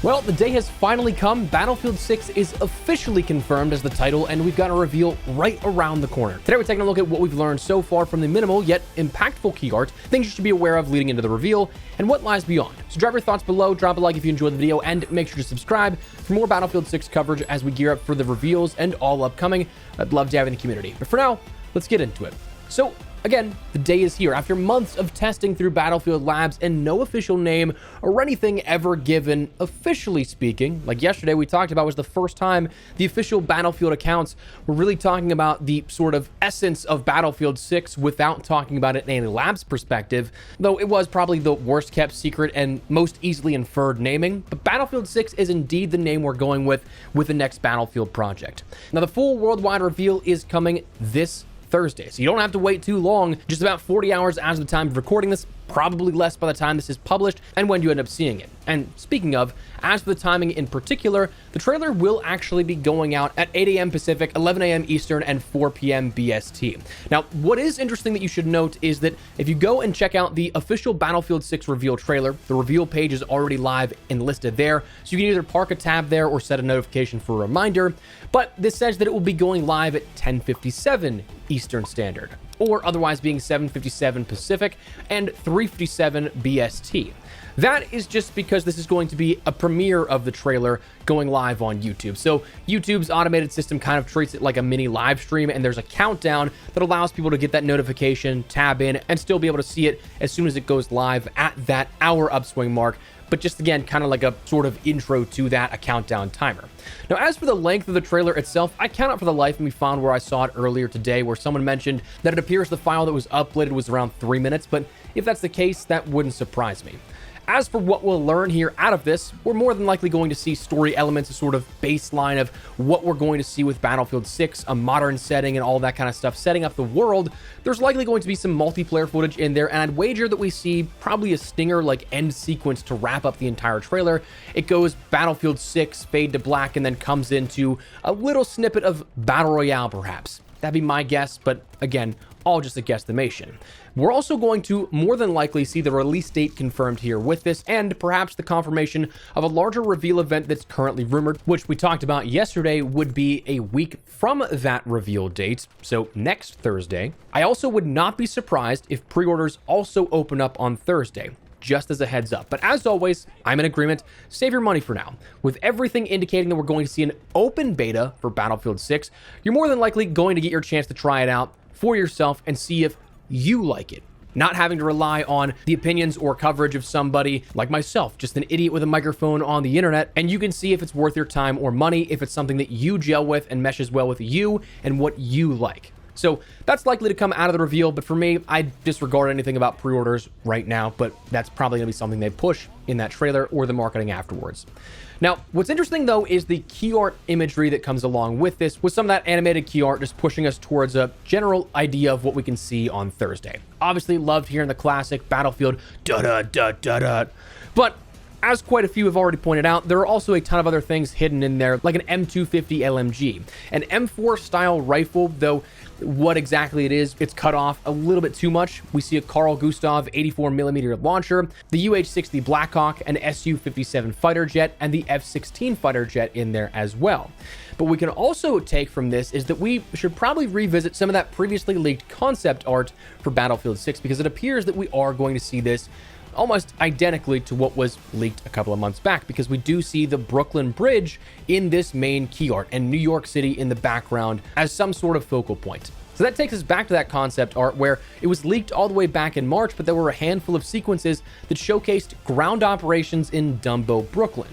Well, the day has finally come. Battlefield 6 is officially confirmed as the title, and we've got a reveal right around the corner. Today, we're taking a look at what we've learned so far from the minimal yet impactful key art, things you should be aware of leading into the reveal, and what lies beyond. So drop your thoughts below, drop a like if you enjoyed the video, and make sure to subscribe for more Battlefield 6 coverage as we gear up for the reveals and all upcoming. I'd love to have in the community. But for now, let's get into it. So, again, the day is here. After months of testing through Battlefield Labs and no official name or anything ever given, officially speaking, like yesterday we talked about was the first time the official Battlefield accounts were really talking about the sort of essence of Battlefield 6 without talking about it in a Labs perspective, though it was probably the worst kept secret and most easily inferred naming. But Battlefield 6 is indeed the name we're going with the next Battlefield project. Now, the full worldwide reveal is coming this Thursday, so you don't have to wait too long, just about 40 hours as of the time of recording this, probably less by the time this is published and when you end up seeing it. And speaking of, as for the timing in particular, the trailer will actually be going out at 8 a.m. Pacific, 11 a.m. Eastern, and 4 p.m. BST. Now, what is interesting that you should note is that if you go and check out the official Battlefield 6 reveal trailer, the reveal page is already live and listed there, so you can either park a tab there or set a notification for a reminder, but this says that it will be going live at 10:57 Eastern Standard, or otherwise being 7:57 Pacific and 3:57 BST. That is just because this is going to be a premiere of the trailer going live on YouTube. So YouTube's automated system kind of treats it like a mini live stream, and there's a countdown that allows people to get that notification, tab in, and still be able to see it as soon as it goes live at that hour upswing mark. But just again, kind of like a sort of intro to that, a countdown timer. Now, as for the length of the trailer itself, I cannot for the life of me find where I saw it earlier today, where someone mentioned that it appears the file that was uploaded was around 3 minutes, but if that's the case, that wouldn't surprise me. As for what we'll learn here out of this, we're more than likely going to see story elements, a sort of baseline of what we're going to see with Battlefield 6, a modern setting and all that kind of stuff, setting up the world. There's likely going to be some multiplayer footage in there, and I'd wager that we see probably a stinger like end sequence to wrap up the entire trailer. It goes Battlefield 6, fade to black, and then comes into a little snippet of Battle Royale perhaps. That'd be my guess, but again, all just a guesstimation. We're also going to more than likely see the release date confirmed here with this, and perhaps the confirmation of a larger reveal event that's currently rumored, which we talked about yesterday would be a week from that reveal date, so next Thursday. I also would not be surprised if pre-orders also open up on Thursday, just as a heads up. But as always, I'm in agreement. Save your money for now. With everything indicating that we're going to see an open beta for Battlefield 6, you're more than likely going to get your chance to try it out for yourself and see if you like it, not having to rely on the opinions or coverage of somebody like myself, just an idiot with a microphone on the internet, and you can see if it's worth your time or money, if it's something that you gel with and meshes well with you and what you like. So that's likely to come out of the reveal, but for me, I disregard anything about pre-orders right now, but that's probably going to be something they push in that trailer or the marketing afterwards. Now, what's interesting though is the key art imagery that comes along with this, with some of that animated key art just pushing us towards a general idea of what we can see on Thursday. Obviously loved hearing the classic Battlefield da-da-da-da-da, but as quite a few have already pointed out, there are also a ton of other things hidden in there, like an M250 LMG, an M4 style rifle, though what exactly it is, it's cut off a little bit too much. We see a Carl Gustav 84mm launcher, the UH-60 Blackhawk, an Su-57 fighter jet, and the F-16 fighter jet in there as well. But we can also take from this is that we should probably revisit some of that previously leaked concept art for Battlefield 6, because it appears that we are going to see this almost identically to what was leaked a couple of months back, because we do see the Brooklyn Bridge in this main key art and New York City in the background as some sort of focal point. So that takes us back to that concept art where it was leaked all the way back in March, but there were a handful of sequences that showcased ground operations in Dumbo, Brooklyn.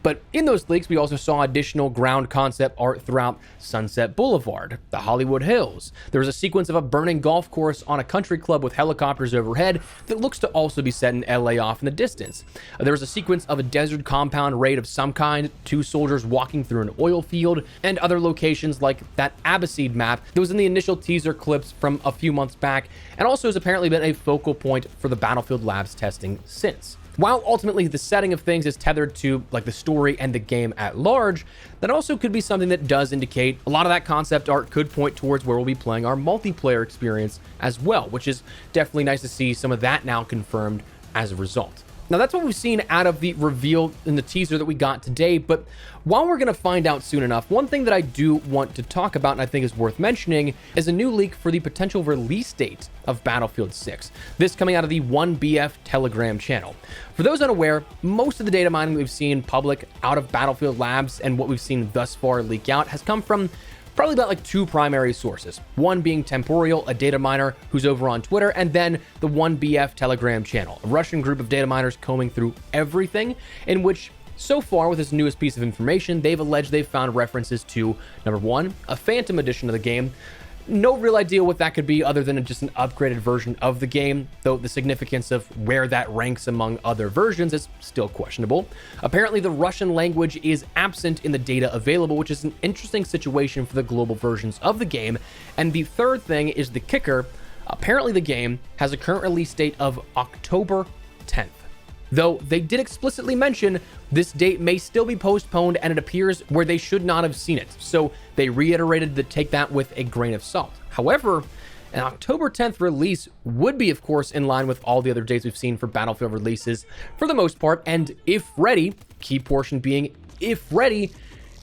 But in those leaks, we also saw additional ground concept art throughout Sunset Boulevard, the Hollywood Hills. There was a sequence of a burning golf course on a country club with helicopters overhead that looks to also be set in LA off in the distance. There was a sequence of a desert compound raid of some kind, 2 soldiers walking through an oil field, and other locations like that Abbasid map that was in the initial teaser clips from a few months back, and also has apparently been a focal point for the Battlefield Labs testing since. While ultimately the setting of things is tethered to like the story and the game at large, that also could be something that does indicate a lot of that concept art could point towards where we'll be playing our multiplayer experience as well, which is definitely nice to see some of that now confirmed as a result. Now, that's what we've seen out of the reveal in the teaser that we got today, but while we're going to find out soon enough, one thing that I do want to talk about and I think is worth mentioning is a new leak for the potential release date of Battlefield 6. This coming out of the 1BF Telegram channel. For those unaware, most of the data mining we've seen public out of Battlefield Labs and what we've seen thus far leak out has come from probably about like two primary sources. One being Temporeal, a data miner who's over on Twitter, and then the 1BF Telegram channel, a Russian group of data miners combing through everything, in which so far with this newest piece of information, they've alleged they've found references to, number one, a Phantom edition of the game. No real idea what that could be other than just an upgraded version of the game, though the significance of where that ranks among other versions is still questionable. Apparently, the Russian language is absent in the data available, which is an interesting situation for the global versions of the game. And the third thing is the kicker. Apparently, the game has a current release date of October 10th. Though they did explicitly mention this date may still be postponed and it appears where they should not have seen it. So they reiterated to take that with a grain of salt. However, an October 10th release would be, of course, in line with all the other dates we've seen for Battlefield releases for the most part. And if ready, key portion being if ready,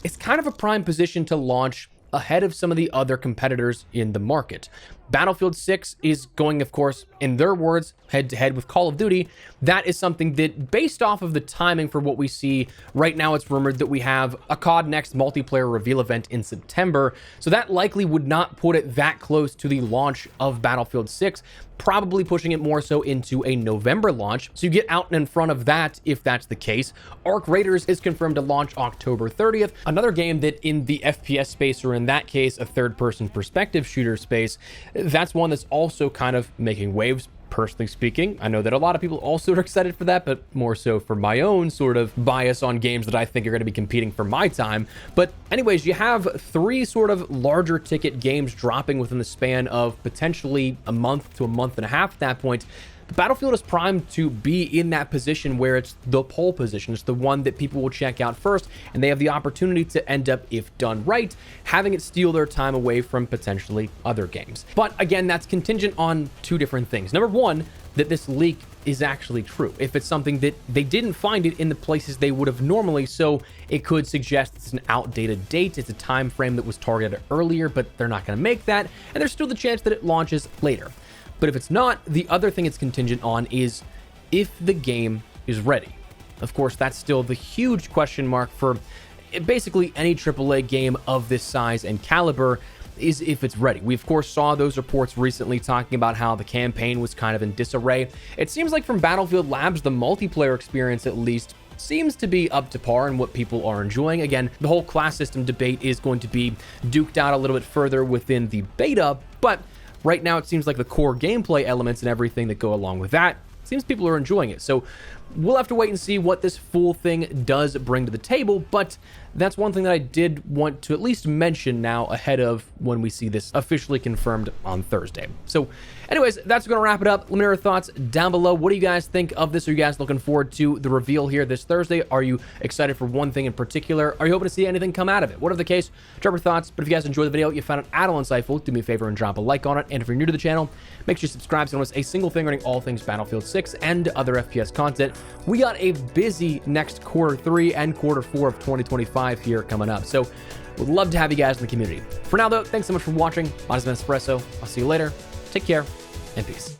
it's kind of a prime position to launch ahead of some of the other competitors in the market. Battlefield 6 is going, of course, in their words, head-to-head with Call of Duty. That is something that, based off of the timing for what we see, right now it's rumored that we have a COD Next multiplayer reveal event in September, so that likely would not put it that close to the launch of Battlefield 6, probably pushing it more so into a November launch, so you get out in front of that if that's the case. Arc Raiders is confirmed to launch October 30th, another game that in the FPS space, or in that case, a third-person perspective shooter space, that's one that's also kind of making waves, personally speaking. I know that a lot of people also are excited for that, but more so for my own sort of bias on games that I think are going to be competing for my time. But anyways, you have three sort of larger ticket games dropping within the span of potentially a month to a month and a half at that point. Battlefield is primed to be in that position where it's the pole position. It's the one that people will check out first, and they have the opportunity to end up, if done right, having it steal their time away from potentially other games. But again, that's contingent on two different things. Number one, that this leak is actually true. If it's something that they didn't find it in the places they would have normally, so it could suggest it's an outdated date, it's a time frame that was targeted earlier, but they're not going to make that, and there's still the chance that it launches later. But if it's not, the other thing it's contingent on is if the game is ready. Of course, that's still the huge question mark for basically any AAA game of this size and caliber, is if it's ready. We, of course, saw those reports recently talking about how the campaign was kind of in disarray. It seems like from Battlefield Labs, the multiplayer experience at least seems to be up to par and what people are enjoying. Again, the whole class system debate is going to be duked out a little bit further within the beta, but right now, it seems like the core gameplay elements and everything that go along with that, seems people are enjoying it. So we'll have to wait and see what this full thing does bring to the table, but that's one thing that I did want to at least mention now ahead of when we see this officially confirmed on Thursday. So anyways, that's going to wrap it up. Let me know your thoughts down below. What do you guys think of this? Are you guys looking forward to the reveal here this Thursday? Are you excited for one thing in particular? Are you hoping to see anything come out of it? Whatever the case, drop your thoughts. But if you guys enjoyed the video, you found it at all insightful, do me a favor and drop a like on it. And if you're new to the channel, make sure you subscribe so you don't miss a single thing regarding all things Battlefield 6 and other FPS content. We got a busy next Q3 and Q4 of 2025 here coming up. So would love to have you guys in the community. For now, though, thanks so much for watching. My name is Espresso. I'll see you later. Take care and peace.